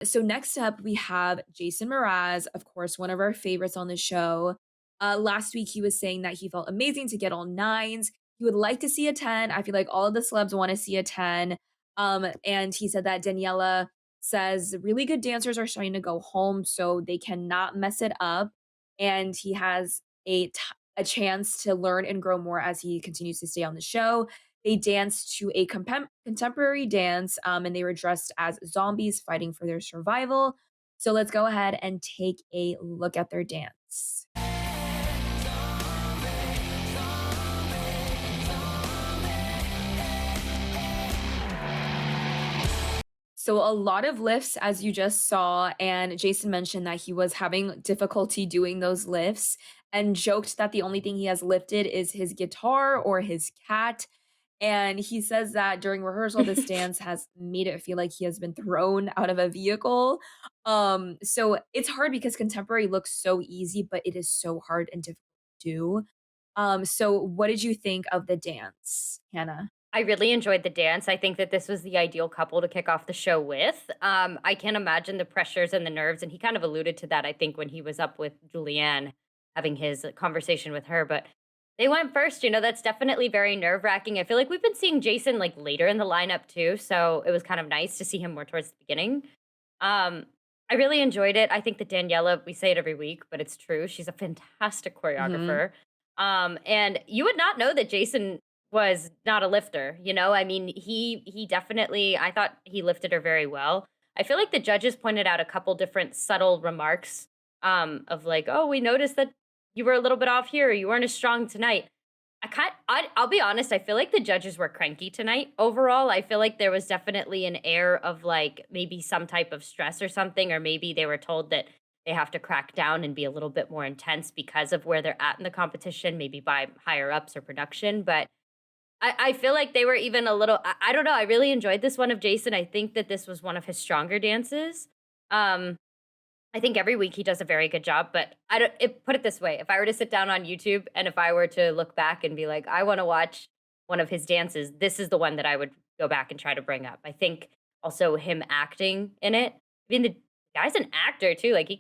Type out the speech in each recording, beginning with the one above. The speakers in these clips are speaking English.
So next up, we have Jason Mraz, of course, one of our favorites on the show. Last week, he was saying that he felt amazing to get all nines. He would like to see a 10. I feel like all of the celebs want to see a 10. And he said that Daniela says really good dancers are starting to go home, so they cannot mess it up. And he has a chance to learn and grow more as he continues to stay on the show. They danced to a contemporary dance, and they were dressed as zombies fighting for their survival. So let's go ahead and take a look at their dance. So a lot of lifts, as you just saw, and Jason mentioned that he was having difficulty doing those lifts and joked that the only thing he has lifted is his guitar or his cat. And he says that during rehearsal, this dance has made it feel like he has been thrown out of a vehicle. So it's hard because contemporary looks so easy, but it is so hard and difficult to do. So what did you think of the dance, Hannah? I really enjoyed the dance. I think that this was the ideal couple to kick off the show with. I can't imagine the pressures and the nerves, and he kind of alluded to that, I think, when he was up with Julianne having his conversation with her. But they went first, that's definitely very nerve-wracking. I feel like we've been seeing Jason like later in the lineup too, so it was kind of nice to see him more towards the beginning. Um, I really enjoyed it. I think that Daniela, we say it every week, but it's true. She's a fantastic Mhm. choreographer. And you would not know that Jason was not a lifter, I mean, he definitely I thought he lifted her very well. I feel like the judges pointed out a couple different subtle remarks, of like, "Oh, we noticed that you were a little bit off here, you weren't as strong tonight." I'll be honest, I feel like the judges were cranky tonight. Overall, I feel like there was definitely an air of, like, maybe some type of stress or something, or maybe they were told that they have to crack down and be a little bit more intense because of where they're at in the competition, maybe by higher ups or production, but I feel like they were even a little I don't know, I really enjoyed this one of Jason. I think that this was one of his stronger dances. Um, I think every week he does a very good job, but I don't put it this way, if I were to sit down on YouTube and if I were to look back and be like, "I wanna watch one of his dances," this is the one that I would go back and try to bring up. I think also him acting in it. I mean, the guy's an actor too, like,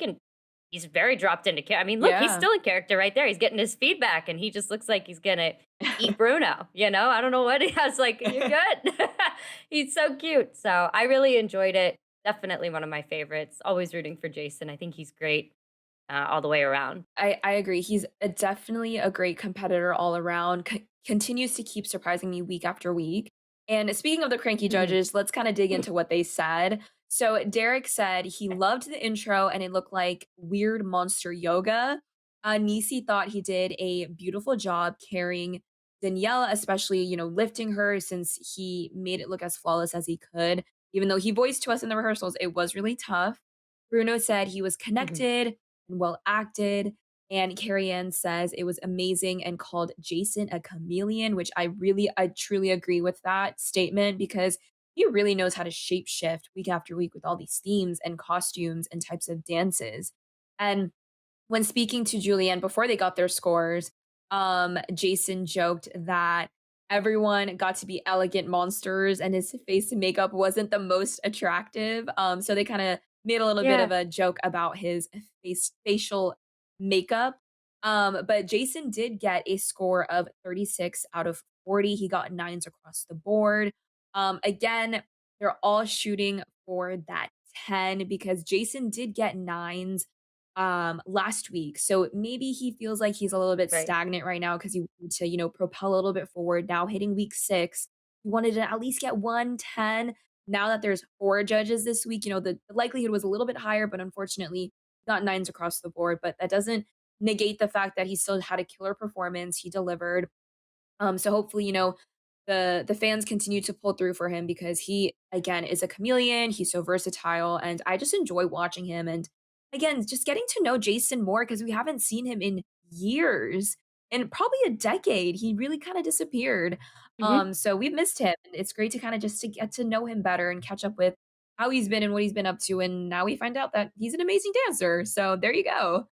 he's very dropped into I mean, look, he's Yeah. still in character right there. He's getting his feedback, and he just looks like he's gonna eat Bruno, I don't know what he has, like, "You're good." He's so cute, so I really enjoyed it. Definitely one of my favorites. Always rooting for Jason. I think he's great, all the way around. I agree. He's definitely a great competitor all around, continues to keep surprising me week after week. And speaking of the cranky Mhm. judges, let's kind of dig into what they said. So Derek said he loved the intro and it looked like weird monster yoga. Nisi thought he did a beautiful job carrying Danielle, especially, lifting her since he made it look as flawless as he could. Even though he voiced to us in the rehearsals, it was really tough. Bruno said he was Mhm. connected and well acted. And Carrie Ann says it was amazing and called Jason a chameleon, which I truly agree with that statement because he really knows how to shape shift week after week with all these themes and costumes and types of dances. And when speaking to Julianne before they got their scores, Jason joked that everyone got to be elegant monsters and his face and makeup wasn't the most attractive. So they kind of made a little bit of Yeah. a joke about his facial makeup. But Jason did get a score of 36 out of 40. He got nines across the board. Again, they're all shooting for that 10 because Jason did get nines last week. So maybe he feels like he's a little bit Right. stagnant right now because he wanted to, propel a little bit forward. Now hitting week 6, he wanted to at least get 110. Now that there's 4 judges this week, the likelihood was a little bit higher, but unfortunately got nines across the board. But that doesn't negate the fact that he still had a killer performance. He delivered. So hopefully, the fans continue to pull through for him because he again is a chameleon. He's so versatile, and I just enjoy watching him. And again, just getting to know Jason more because we haven't seen him in years and probably a decade. He really kind of disappeared. Mhm. So we've missed him. And it's great to kind of just to get to know him better and catch up with how he's been and what he's been up to. And now we find out that he's an amazing dancer. So there you go.